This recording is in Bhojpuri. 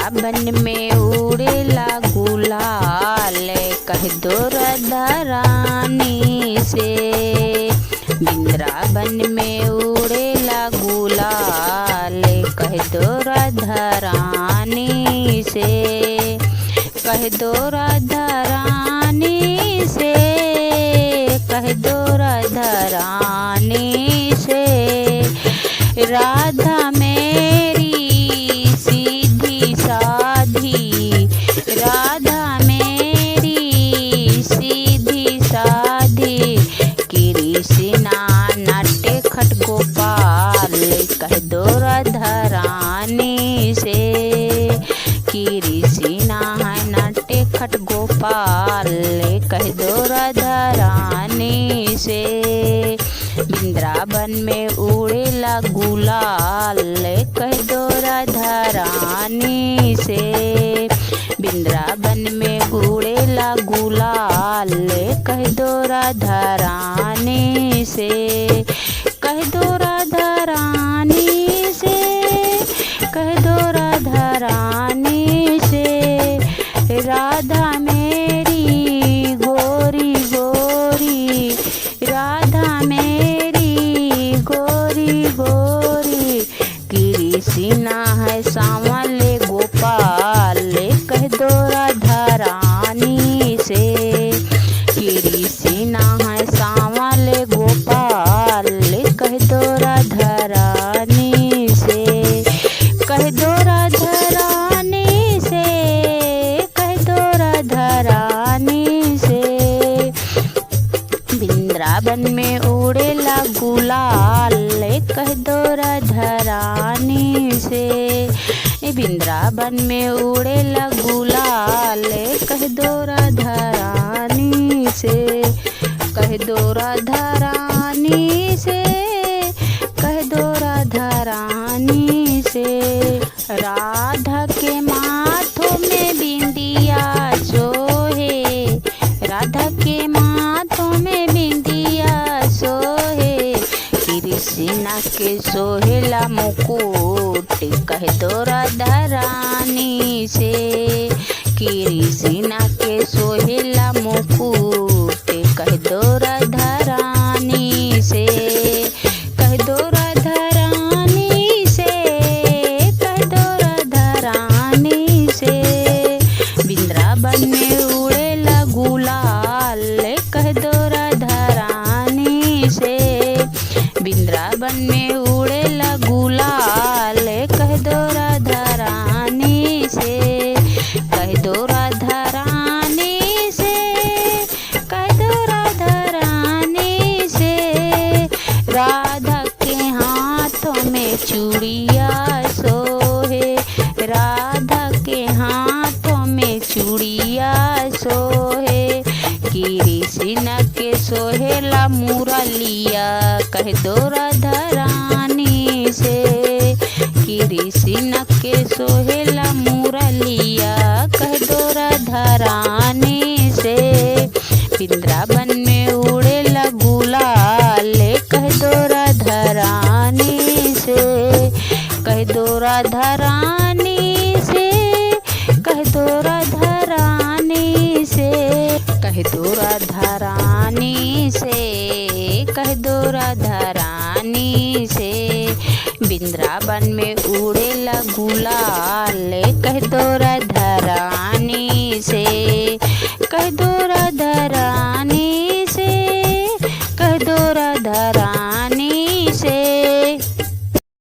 वृंदावन में उड़ेला गुलाल, कह दो राधा रानी से। वृंदावन में उड़ेला गुलाल, कह दो राधा रानी से। कह दो राधा रानी से, कह दो राधा रानी से। राधा मेरी सीधी साधी, राधा मेरी सीधी साधी। कृष्णा नाट्य खट गोपाल, कह दो राधा रानी से। कृष्णा है नाट्य खट गोपाल, कह दो राधा रानी से। वृंदावन में उड़ेला गुलाल, कह दो राधा रानी से। वृंदावन में उड़ेला गुलाल, कह दो राधा रानी से। कह दो राधा रानी से, कह दो राधा रानी से। राधा मेरी गोरी गोरी, राधा मेरी गोरी गोरी। कृष्णा है सांवले गोपाल, कह दो राधा रानी से। कृष्णा है सांवले गोपाल, कह दो राधा रानी से। कह दो राधा रानी से, कह दो राधा रानी से। वृंदावन में उड़ेला गुलाल, कह दो राधा रानी से। वृंदावन में उड़ेला गुलाल, कह दो राधा रानी से। कह दो राधा रानी से, कह दो राधा रानी से। राधा के माथों में बिंदिया सोहे, राधा के माथों में बिंदिया सोहे। कृष्णा के सोहेला मुकुट, कह दो राधा रानी से। कृष्णा के सोहेला मुकुट, कह दो राधा रानी से। कह दो राधा रानी से, कह दो राधा रानी से। वृंदावन में उड़ेला गुलाल, कह दो राधा रानी से। वृंदावन में उड़ेला गुलाल, कह दो राधा रानी से। कह दो राधा रानी से, कह दो राधा रानी से। राधा के हाथों में चूड़िया सोहे, राधा के हाथों में चूड़िया सोहे। कृष्णा के सोहेला मुरलिया, कह दो राधा रानी से। कृष्णा के सोहेला मुरलिया, कह दो राधा रानी से। वृंदावन में उड़ेला गुलाल, कह दो राधा रानी से। कह दो राधा रानी से, कह दो राधा रानी से। कह दो राधा रानी से, कह दो राधा रानी से। वृंदावन में उड़ेला गुलाल, कह दो राधा रानी से। कह दो राधा रानी से, कह दो राधा रानी।